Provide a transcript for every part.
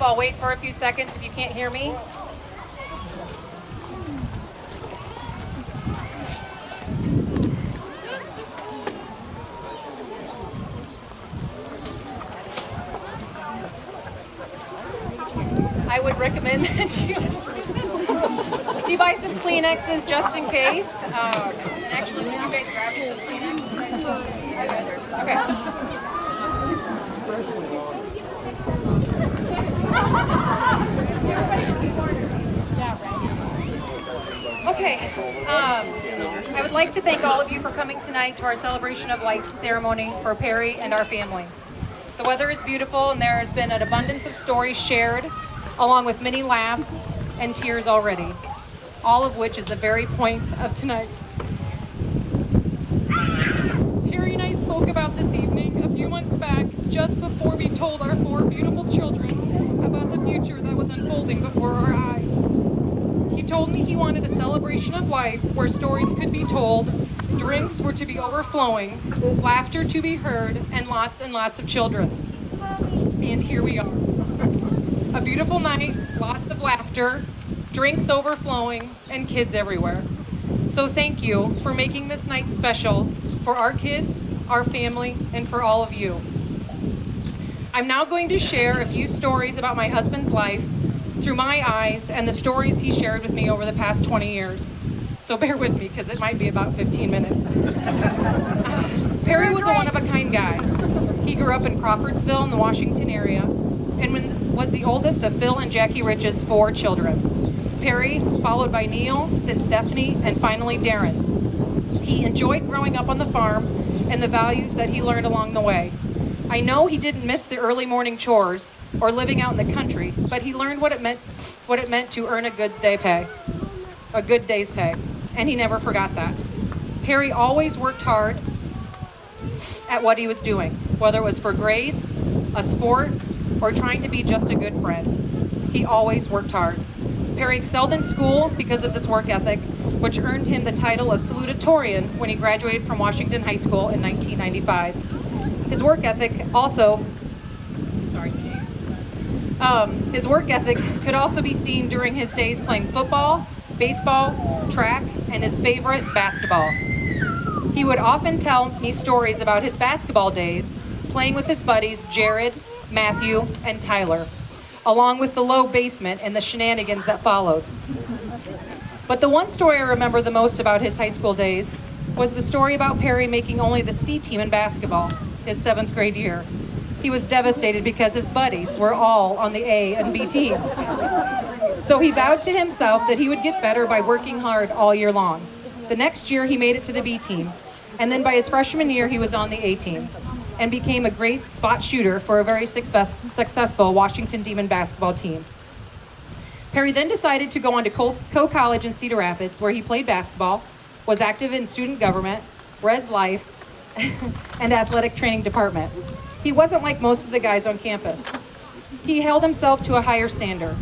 I'll wait for a few seconds if you can't hear me. I would recommend that you buy some Kleenexes just in case. And actually, would you guys grab me some Kleenex? Okay. Okay. I would like to thank all of you for coming tonight to our celebration of life ceremony for Perry and our family. The weather is beautiful, and there has been an abundance of stories shared, along with many laughs and tears already, all of which is the very point of tonight. Perry and I spoke about this evening a few months back, just before we told our 4 beautiful children about the future that was unfolding before our eyes. He told me he wanted a celebration of life where stories could be told, drinks were to be overflowing, laughter to be heard, and lots of children. And here we are. A beautiful night, lots of laughter, drinks overflowing, and kids everywhere. So thank you for making this night special for our kids, our family, and for all of you. I'm now going to share a few stories about my husband's life through my eyes and the stories he shared with me over the past 20 years. So bear with me because it might be about 15 minutes. Perry was a one-of-a-kind guy. He grew up in Crawfordsville in the Washington area and was the oldest of Phil and Jackie Rich's 4 children. Perry, followed by Neil, then Stephanie, and finally Darren. He enjoyed growing up on the farm and the values that he learned along the way. I know he didn't miss the early morning chores or living out in the country, but he learned what it meant to earn a good day's pay, and he never forgot that. Perry always worked hard at what he was doing, whether it was for grades, a sport, or trying to be just a good friend. He always worked hard. Perry excelled in school because of this work ethic, which earned him the title of salutatorian when he graduated from Washington High School in 1995. His work ethic could also be seen during his days playing football, baseball, track, and his favorite, basketball. He would often tell me stories about his basketball days, playing with his buddies Jared, Matthew, and Tyler, along with the low basement and the shenanigans that followed. But the one story I remember the most about his high school days was the story about Perry making only the C team in basketball his 7th grade year. He was devastated because his buddies were all on the A and B team. So he vowed to himself that he would get better by working hard all year long. The next year he made it to the B team, and then by his freshman year he was on the A team and became a great spot shooter for a very successful Washington Demon basketball team. Perry then decided to go on to Coe College in Cedar Rapids, where he played basketball, was active in student government, res life, and athletic training department. He wasn't like most of the guys on campus. He held himself to a higher standard.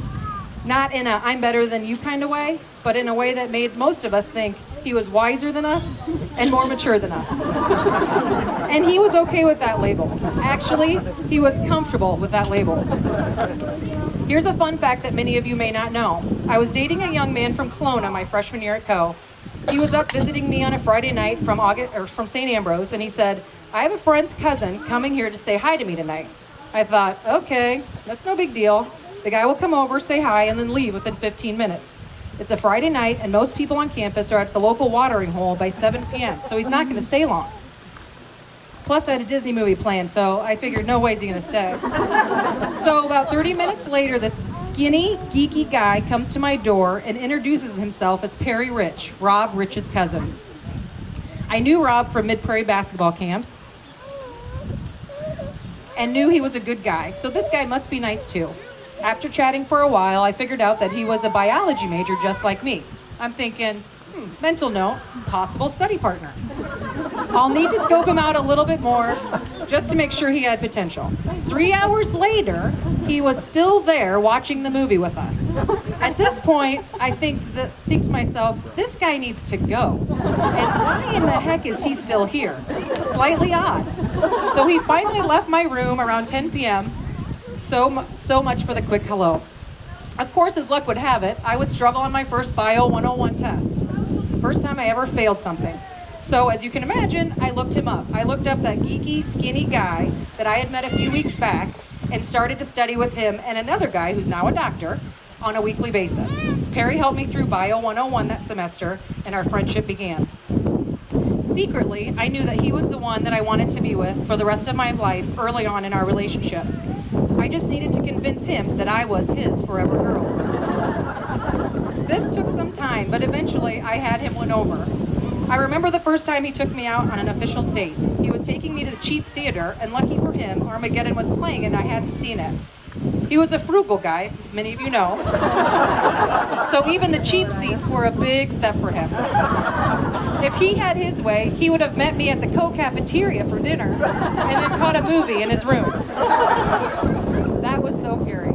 Not in a I'm better than you kind of way, but in a way that made most of us think he was wiser than us and more mature than us. And he was okay with that label. Actually, he was comfortable with that label. Here's a fun fact that many of you may not know. I was dating a young man from Kelowna my freshman year at Coe. He was up visiting me on a Friday night from St. Ambrose, and he said, "I have a friend's cousin coming here to say hi to me tonight." I thought, okay, that's no big deal. The guy will come over, say hi, and then leave within 15 minutes. It's a Friday night, and most people on campus are at the local watering hole by 7 p.m., so he's not going to stay long. Plus, I had a Disney movie planned, so I figured no way is he going to stay. So about 30 minutes later, this skinny, geeky guy comes to my door and introduces himself as Perry Rich, Rob Rich's cousin. I knew Rob from Mid-Prairie basketball camps and knew he was a good guy, so this guy must be nice too. After chatting for a while, I figured out that he was a biology major just like me. I'm thinking, mental note, possible study partner. I'll need to scope him out a little bit more just to make sure he had potential. 3 hours later, he was still there watching the movie with us. At this point, I think to myself, this guy needs to go. And why in the heck is he still here? Slightly odd. So he finally left my room around 10 p.m., So much for the quick hello. Of course, as luck would have it, I would struggle on my first Bio 101 test. First time I ever failed something. So as you can imagine, I looked him up. I looked up that geeky, skinny guy that I had met a few weeks back and started to study with him and another guy who's now a doctor on a weekly basis. Perry helped me through Bio 101 that semester, and our friendship began. Secretly, I knew that he was the one that I wanted to be with for the rest of my life early on in our relationship. I just needed to convince him that I was his forever girl. This took some time, but eventually I had him won over. I remember the first time he took me out on an official date. He was taking me to the cheap theater, and lucky for him, Armageddon was playing and I hadn't seen it. He was a frugal guy, many of you know. So even the cheap seats were a big step for him. If he had his way, he would have met me at the co-cafeteria for dinner and then caught a movie in his room. That was so Perry.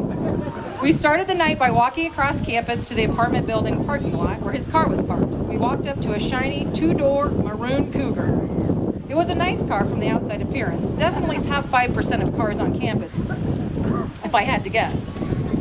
We started the night by walking across campus to the apartment building parking lot where his car was parked. We walked up to a shiny two-door maroon Cougar. It was a nice car from the outside appearance, definitely top 5% of cars on campus, if I had to guess.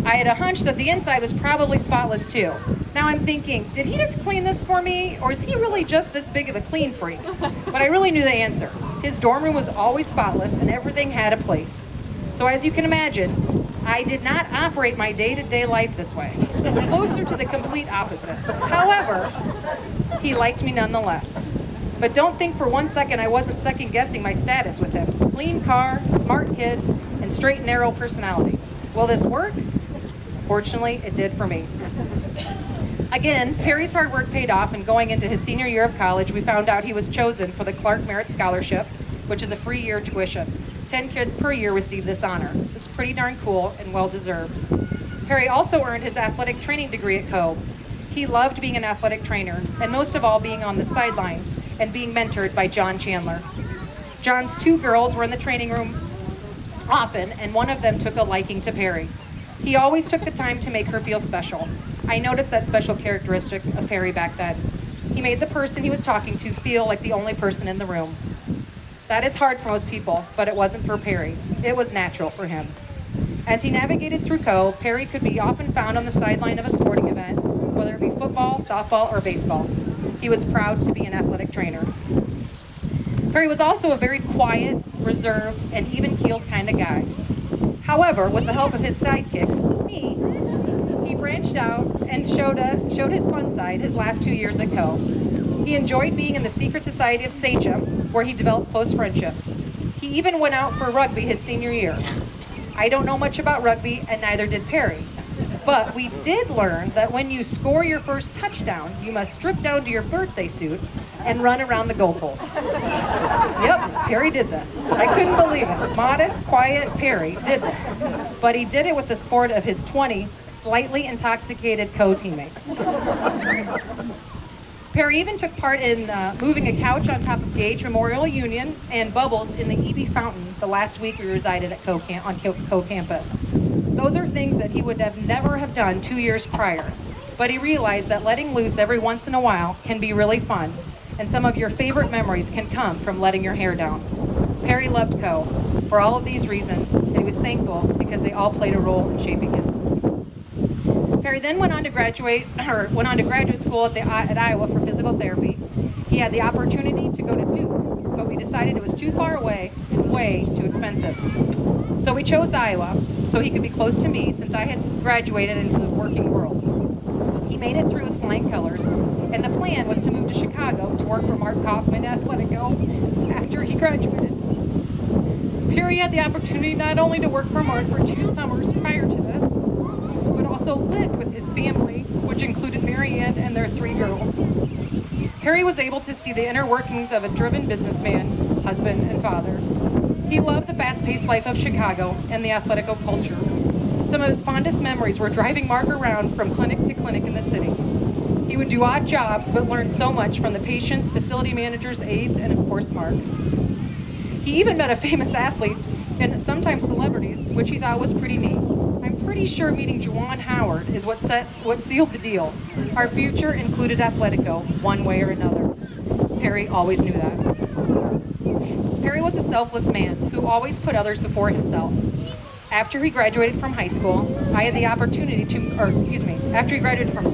I had a hunch that the inside was probably spotless too. Now I'm thinking, did he just clean this for me, or is he really just this big of a clean freak? But I really knew the answer. His dorm room was always spotless and everything had a place. So as you can imagine, I did not operate my day-to-day life this way. Closer to the complete opposite. However, he liked me nonetheless. But don't think for one second I wasn't second-guessing my status with him. Clean car, smart kid, and straight and narrow personality. Will this work? Fortunately, it did for me. Again, Perry's hard work paid off, and going into his senior year of college, we found out he was chosen for the Clark Merit Scholarship, which is a free year tuition. 10 kids per year receive this honor. It's pretty darn cool and well-deserved. Perry also earned his athletic training degree at Co. He loved being an athletic trainer, and most of all being on the sideline and being mentored by John Chandler. John's two girls were in the training room often, and one of them took a liking to Perry. He always took the time to make her feel special. I noticed that special characteristic of Perry back then. He made the person he was talking to feel like the only person in the room. That is hard for most people, but it wasn't for Perry. It was natural for him. As he navigated through Co, Perry could be often found on the sideline of a sporting event, whether it be football, softball, or baseball. He was proud to be an athletic trainer. Perry was also a very quiet, reserved, and even-keeled kind of guy. However, with the help of his sidekick, me, he branched out and showed his fun side his last 2 years at Co. He enjoyed being in the secret society of Sachem, where he developed close friendships. He even went out for rugby his senior year. I don't know much about rugby, and neither did Perry. But we did learn that when you score your first touchdown, you must strip down to your birthday suit and run around the goalpost. Yep, Perry did this. I couldn't believe it. Modest, quiet Perry did this. But he did it with the support of his 20 slightly intoxicated co-teammates. Perry even took part in moving a couch on top of Gage Memorial Union and bubbles in the EB fountain the last week we resided at Co campus. Those are things that he would never have done 2 years prior, but he realized that letting loose every once in a while can be really fun, and some of your favorite memories can come from letting your hair down. Perry loved Co for all of these reasons, and he was thankful because they all played a role in shaping him. Perry then went on to graduate school at Iowa for physical therapy. He had the opportunity to go to Duke, but we decided it was too far away and way too expensive. So we chose Iowa so he could be close to me since I had graduated into the working world. He made it through with flying colors, and the plan was to move to Chicago to work for Mark Kaufman at Atletico after he graduated. Perry had the opportunity not only to work for Mark for 2 summers prior to this, but also lived with his family, which included Marianne and their 3 girls. Perry was able to see the inner workings of a driven businessman, husband, and father. He loved the fast-paced life of Chicago and the Atletico culture. Some of his fondest memories were driving Mark around from clinic to clinic in the city. He would do odd jobs, but learned so much from the patients, facility managers, aides, and of course Mark. He even met a famous athlete and sometimes celebrities, which he thought was pretty neat. I'm pretty sure meeting Juwan Howard is what sealed the deal. Our future included Atletico, one way or another. Perry always knew that. Perry was a selfless man who always put others before himself. After he graduated from high school, I had the opportunity to, or excuse me, after he graduated from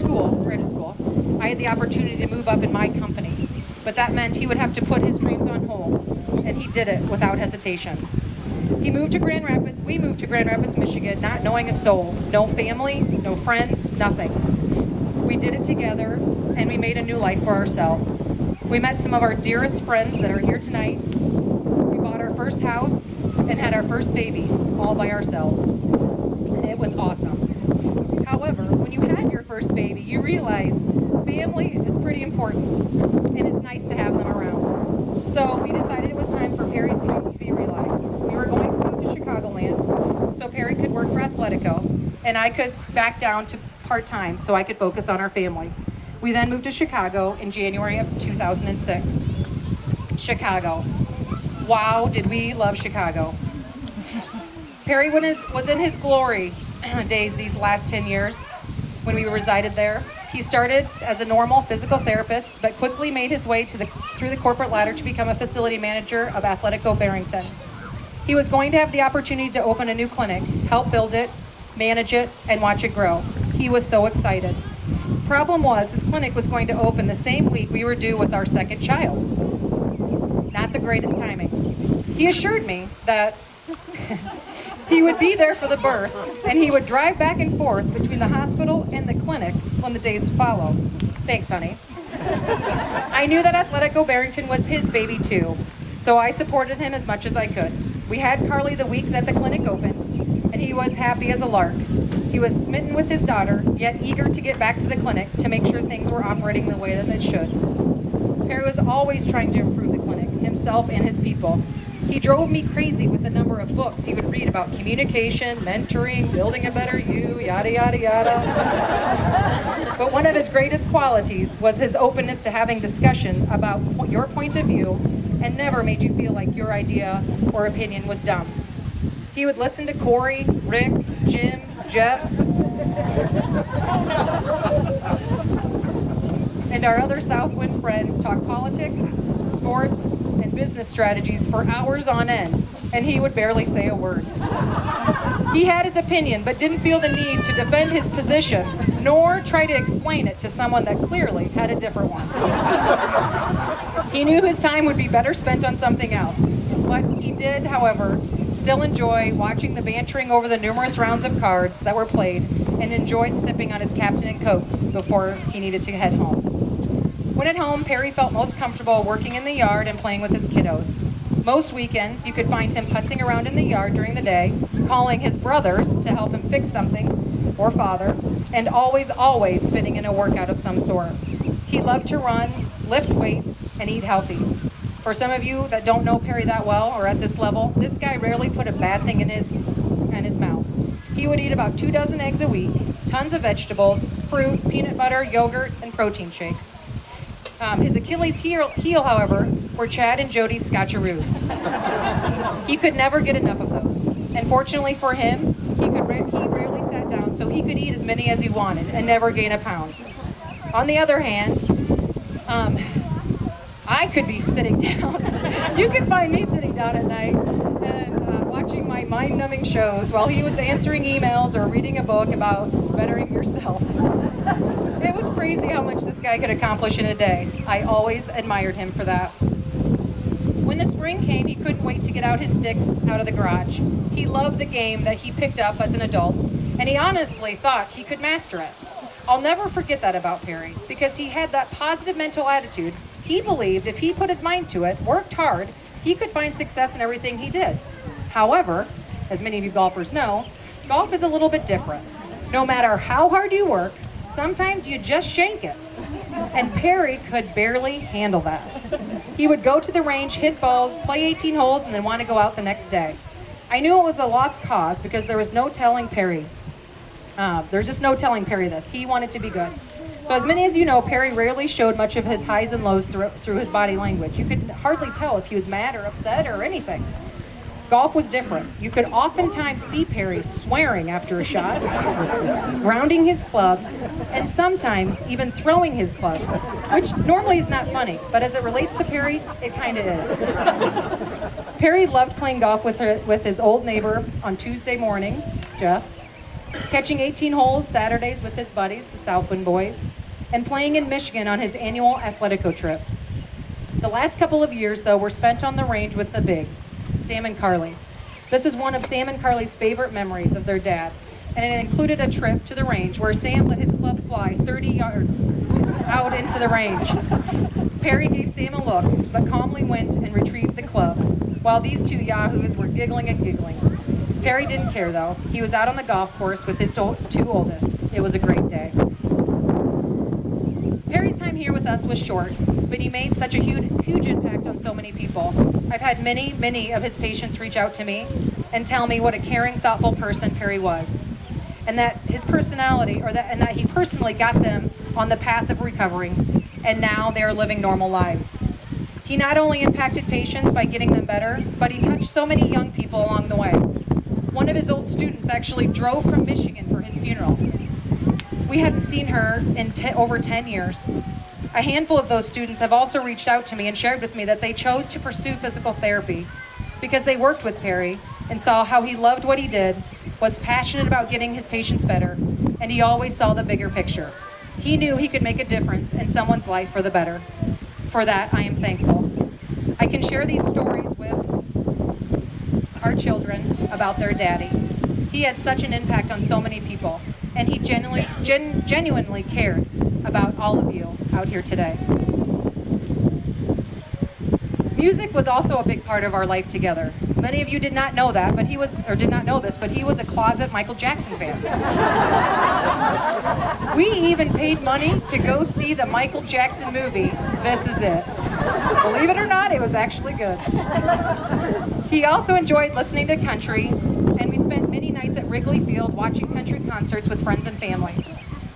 graduate school, I had the opportunity to move up in my company. But that meant he would have to put his dreams on hold, and he did it without hesitation. We moved to Grand Rapids, Michigan, not knowing a soul, no family, no friends, nothing. We did it together, and we made a new life for ourselves. We met some of our dearest friends that are here tonight. We bought our first house and had our first baby all by ourselves. And it was awesome. However, when you have your first baby, you realize family is pretty important, and it's nice to have them around. So we decided it was time for Perry's dreams to be realized. We were going to move to Chicagoland so Perry could work for Athletico, and I could back down to part-time so I could focus on our family. We then moved to Chicago in January of 2006. Chicago. Wow, did we love Chicago. Perry was in his glory days these last 10 years when we resided there. He started as a normal physical therapist, but quickly made his way through the corporate ladder to become a facility manager of Athletico Barrington. He was going to have the opportunity to open a new clinic, help build it, manage it, and watch it grow. He was so excited. Problem was, his clinic was going to open the same week we were due with our second child. Not the greatest timing. He assured me that he would be there for the birth, and he would drive back and forth between the hospital and the clinic on the days to follow. Thanks, honey. I knew that Athletico Barrington was his baby too, so I supported him as much as I could. We had Carly the week that the clinic opened, and he was happy as a lark. He was smitten with his daughter, yet eager to get back to the clinic to make sure things were operating the way that it should. Perry was always trying to improve the clinic, himself and his people. He drove me crazy with the number of books he would read about communication, mentoring, building a better you, yada, yada, yada. But one of his greatest qualities was his openness to having discussion about your point of view and never made you feel like your idea or opinion was dumb. He would listen to Corey, Rick, Jim, Jeff, and our other Southwind friends talk politics, sports, and business strategies for hours on end, and he would barely say a word. He had his opinion, but didn't feel the need to defend his position, nor try to explain it to someone that clearly had a different one. He knew his time would be better spent on something else, but he did, however, still enjoy watching the bantering over the numerous rounds of cards that were played, and enjoyed sipping on his Captain and Cokes before he needed to head home. When at home, Perry felt most comfortable working in the yard and playing with his kiddos. Most weekends, you could find him putzing around in the yard during the day, calling his brothers to help him fix something, or father, and always fitting in a workout of some sort. He loved to run, lift weights, and eat healthy. For some of you that don't know Perry that well or at this level, this guy rarely put a bad thing in his mouth. He would eat about 24 eggs a week, tons of vegetables, fruit, peanut butter, yogurt, and protein shakes. His Achilles heel, however, were Chad and Jody's Scotcheroos. He could never get enough of those. And fortunately for him, he rarely sat down, so he could eat as many as he wanted and never gain a pound. On the other hand, I could be sitting down. You could find me sitting down at night and watching my mind-numbing shows while he was answering emails or reading a book about bettering yourself. It was crazy how much this guy could accomplish in a day. I always admired him for that. When the spring came, he couldn't wait to get out his sticks out of the garage. He loved the game that he picked up as an adult, and he honestly thought he could master it. I'll never forget that about Perry, because he had that positive mental attitude. He believed if he put his mind to it, worked hard, he could find success in everything he did. However, as many of you golfers know, golf is a little bit different. No matter how hard you work, sometimes you just shank it. And Perry could barely handle that. He would go to the range, hit balls, play 18 holes, and then want to go out the next day. I knew it was a lost cause because there was no telling Perry. There's just no telling Perry this. He wanted to be good. So as many as you know, Perry rarely showed much of his highs and lows through his body language. You could hardly tell if he was mad or upset or anything. Golf was different. You could oftentimes see Perry swearing after a shot, grounding his club, and sometimes even throwing his clubs, which normally is not funny, but as it relates to Perry, it kind of is. Perry loved playing golf with his old neighbor on Tuesday mornings, Jeff, catching 18 holes Saturdays with his buddies, the Southwind boys, and playing in Michigan on his annual Athletico trip. The last couple of years, though, were spent on the range with the bigs, Sam and Carly. This is one of Sam and Carly's favorite memories of their dad, and it included a trip to the range where Sam let his club fly 30 yards out into the range. Perry gave Sam a look, but calmly went and retrieved the club, while these two yahoos were giggling and giggling. Perry didn't care, though. He was out on the golf course with his two oldest. It was a great day. Perry's time here with us was short, but he made such a huge impact on so many people. I've had many of his patients reach out to me and tell me what a caring, thoughtful person Perry was, and that his personality, and that he personally got them on the path of recovering, and now they are living normal lives. He not only impacted patients by getting them better, but he touched so many young people along the way. One of his old students actually drove from Michigan for his funeral. We hadn't seen her in over 10 years. A handful of those students have also reached out to me and shared with me that they chose to pursue physical therapy because they worked with Perry and saw how he loved what he did, was passionate about getting his patients better, and he always saw the bigger picture. He knew he could make a difference in someone's life for the better. For that, I am thankful. I can share these stories with our children about their daddy. He had such an impact on so many people, and he genuinely cared about all of you out here today. Music was also a big part of our life together. Many of you did not know that, but he was a closet Michael Jackson fan. We even paid money to go see the Michael Jackson movie, This Is It. Believe it or not, it was actually good. He also enjoyed listening to country, and we spent many nights at Wrigley Field watching country concerts with friends and family.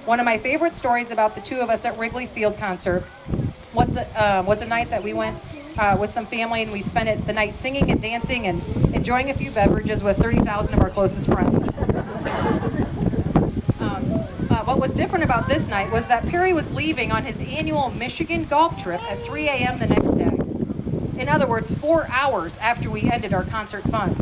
One of my favorite stories about the two of us at Wrigley Field concert was a night that we went with some family, and we spent the night singing and dancing and enjoying a few beverages with 30,000 of our closest friends. What was different about this night was that Perry was leaving on his annual Michigan golf trip at 3 a.m. the next day. In other words, 4 hours after we ended our concert fun.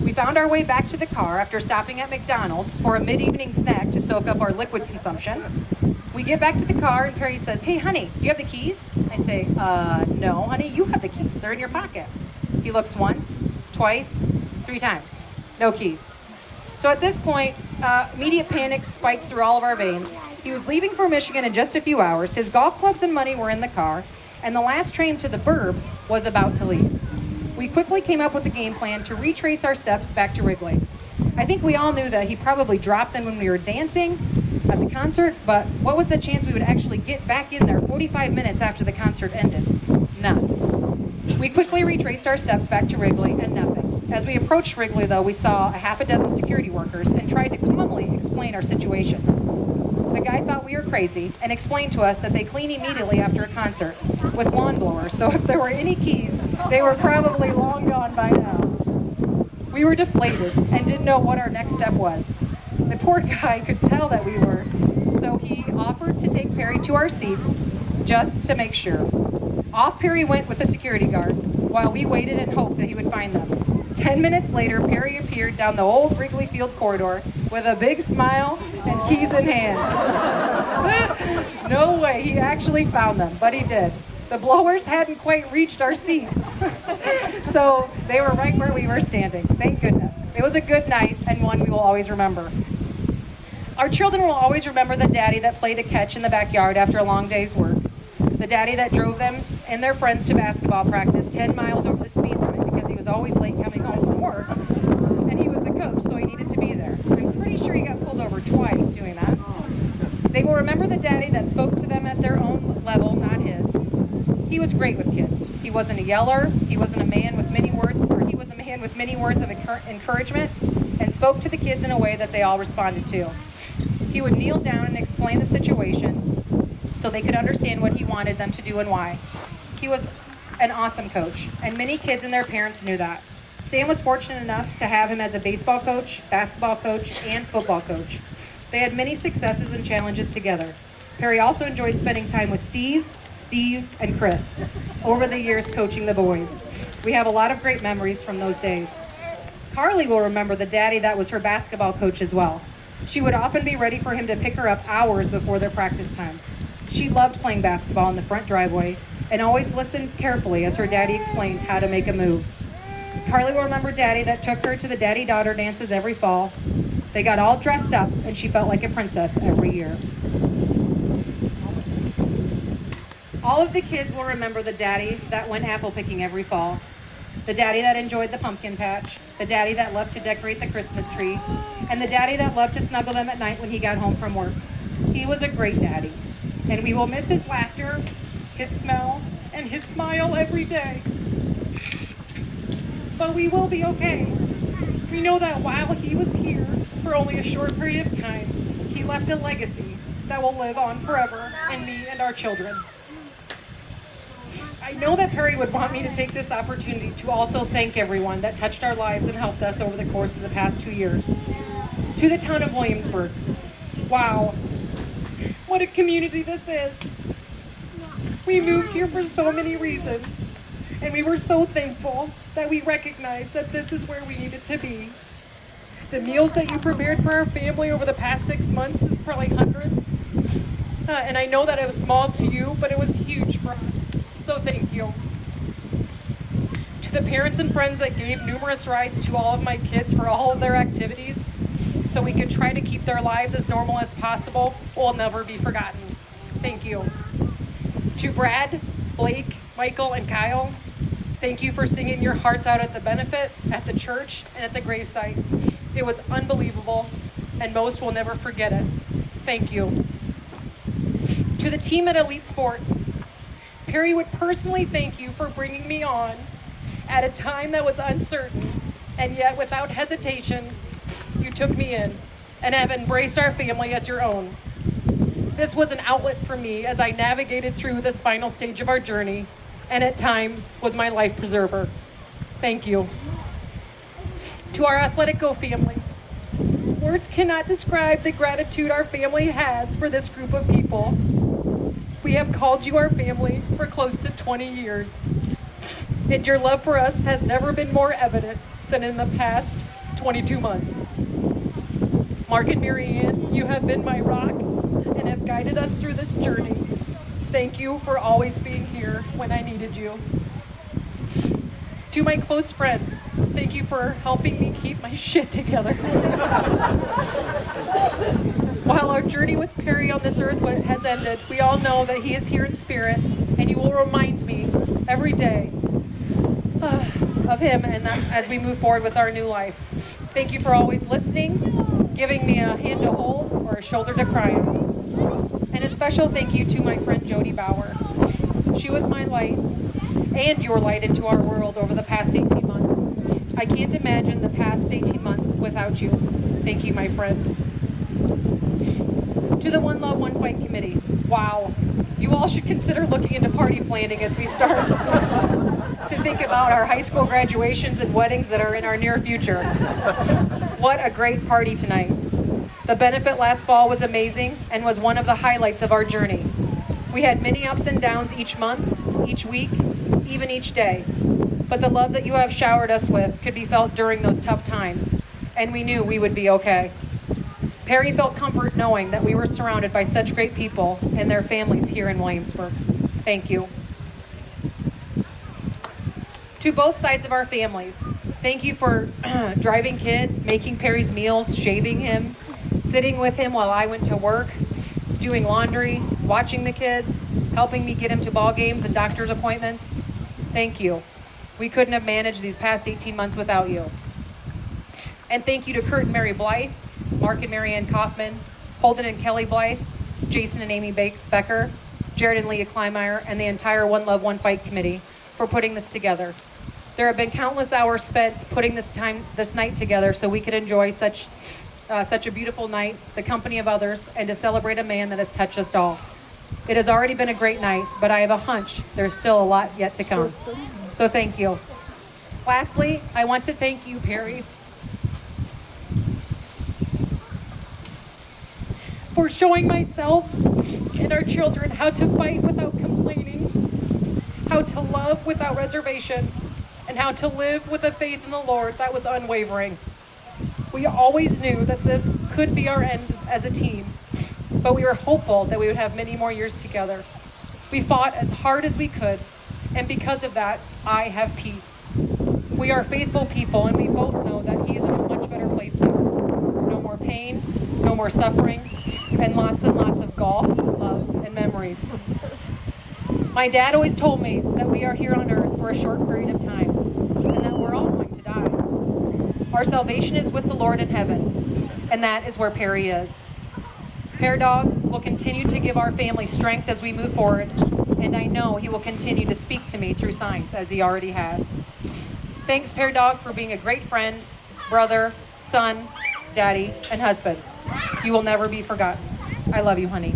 We found our way back to the car after stopping at McDonald's for a mid-evening snack to soak up our liquid consumption. We get back to the car and Perry says, "Hey, honey, do you have the keys?" I say, "No, honey, you have the keys. They're in your pocket." He looks once, twice, 3 times. No keys. So at this point, immediate panic spiked through all of our veins. He was leaving for Michigan in just a few hours. His golf clubs and money were in the car, and the last train to the burbs was about to leave. We quickly came up with a game plan to retrace our steps back to Wrigley. I think we all knew that he probably dropped them when we were dancing at the concert, but what was the chance we would actually get back in there 45 minutes after the concert ended? None. We quickly retraced our steps back to Wrigley, and nothing. As we approached Wrigley, though, we saw a half a dozen security workers and tried to calmly explain our situation. The guy thought we were crazy and explained to us that they clean immediately after a concert with lawn blowers, so if there were any keys, they were probably long gone by now. We were deflated and didn't know what our next step was. The poor guy could tell that we were, so he offered to take Perry to our seats just to make sure. Off Perry went with the security guard while we waited and hoped that he would find them. 10 minutes later, Perry appeared down the old Wrigley Field corridor with a big smile and keys in hand. No way, he actually found them, but he did. The blowers hadn't quite reached our seats, so they were right where we were standing. Thank goodness. It was a good night and one we will always remember. Our children will always remember the daddy that played a catch in the backyard after a long day's work, the daddy that drove them and their friends to basketball practice 10 miles over the speed limit because he was always late coming home from work, and he was the coach, so he needed to be there. I'm pretty sure he got pulled over twice doing that. They will remember the daddy that spoke to them at their own level, not his. He was great with kids. He wasn't a yeller. He wasn't a man with many words, or he was a man with many words of encouragement and spoke to the kids in a way that they all responded to. He would kneel down and explain the situation so they could understand what he wanted them to do and why. He was an awesome coach, and many kids and their parents knew that. Sam was fortunate enough to have him as a baseball coach, basketball coach, and football coach. They had many successes and challenges together. Perry also enjoyed spending time with Steve, and Chris over the years coaching the boys. We have a lot of great memories from those days. Carly will remember the daddy that was her basketball coach as well. She would often be ready for him to pick her up hours before their practice time. She loved playing basketball in the front driveway and always listened carefully as her daddy explained how to make a move. Carly will remember daddy that took her to the daddy-daughter dances every fall. They got all dressed up and she felt like a princess every year. All of the kids will remember the daddy that went apple picking every fall, the daddy that enjoyed the pumpkin patch, the daddy that loved to decorate the Christmas tree, and the daddy that loved to snuggle them at night when he got home from work. He was a great daddy, and we will miss his laughter, his smell, and his smile every day. But we will be okay. We know that while he was here for only a short period of time, he left a legacy that will live on forever in me and our children. I know that Perry would want me to take this opportunity to also thank everyone that touched our lives and helped us over the course of the past 2 years. To the town of Williamsburg. Wow, what a community this is. We moved here for so many reasons, and we were so thankful that we recognized that this is where we needed to be. The meals that you prepared for our family over the past 6 months is probably hundreds. And I know that it was small to you, but it was huge for us. So thank you. To the parents and friends that gave numerous rides to all of my kids for all of their activities, so we could try to keep their lives as normal as possible, will never be forgotten. Thank you. To Brad, Blake, Michael, and Kyle, thank you for singing your hearts out at the benefit, at the church, and at the gravesite. It was unbelievable, and most will never forget it. Thank you. To the team at Elite Sports, Perry would personally thank you for bringing me on at a time that was uncertain, and yet without hesitation, you took me in and have embraced our family as your own. This was an outlet for me as I navigated through this final stage of our journey, and at times was my life preserver. Thank you. To our Athletic Go family, words cannot describe the gratitude our family has for this group of people. We have called you our family for close to 20 years, and your love for us has never been more evident than in the past 22 months. Mark and Mary Ann, you have been my rock and have guided us through this journey. Thank you for always being here when I needed you. To my close friends, thank you for helping me keep my shit together. While our journey with Perry on this earth has ended, we all know that he is here in spirit, and you will remind me every day of him and that as we move forward with our new life. Thank you for always listening, giving me a hand to hold or a shoulder to cry on. And a special thank you to my friend Jody Bauer. She was my light and your light into our world over the past 18 months. I can't imagine the past 18 months without you. Thank you, my friend. To the One Love, One Fight Committee. Wow. You all should consider looking into party planning as we start to think about our high school graduations and weddings that are in our near future. What a great party tonight. The benefit last fall was amazing and was one of the highlights of our journey. We had many ups and downs each month, each week, even each day. But the love that you have showered us with could be felt during those tough times, and we knew we would be okay. Perry felt comfort knowing that we were surrounded by such great people and their families here in Williamsburg. Thank you. To both sides of our families, thank you for driving kids, making Perry's meals, shaving him, sitting with him while I went to work, doing laundry, watching the kids, helping me get him to ball games and doctor's appointments. Thank you. We couldn't have managed these past 18 months without you. And thank you to Kurt and Mary Blythe, Mark and Mary Ann Kaufman, Holden and Kelly Blythe, Jason and Amy Becker, Jared and Leah Kleinmeyer, and the entire One Love, One Fight committee for putting this together. There have been countless hours spent putting this night together so we could enjoy such a beautiful night, the company of others, and to celebrate a man that has touched us all. It has already been a great night, but I have a hunch there's still a lot yet to come. So thank you. Lastly, I want to thank you, Perry, for showing myself and our children how to fight without complaining, how to love without reservation, and how to live with a faith in the Lord that was unwavering. We always knew that this could be our end as a team, but we were hopeful that we would have many more years together. We fought as hard as we could, and because of that, I have peace. We are faithful people, and we both know that he is in a much better place now. No more pain, no more suffering, and lots of golf, love, and memories. My dad always told me that we are here on earth for a short period of time, and that we're all going to die. Our salvation is with the Lord in heaven, and that is where Perry is. Pear Dog will continue to give our family strength as we move forward, and I know he will continue to speak to me through signs as he already has. Thanks, Pear Dog, for being a great friend, brother, son, daddy, and husband. You will never be forgotten. I love you, honey.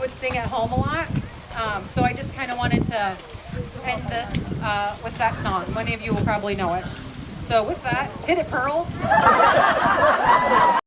Sing at home a lot, so I just kind of wanted to end this with that song. Many of you will probably know it. So with that, hit it, Pearl.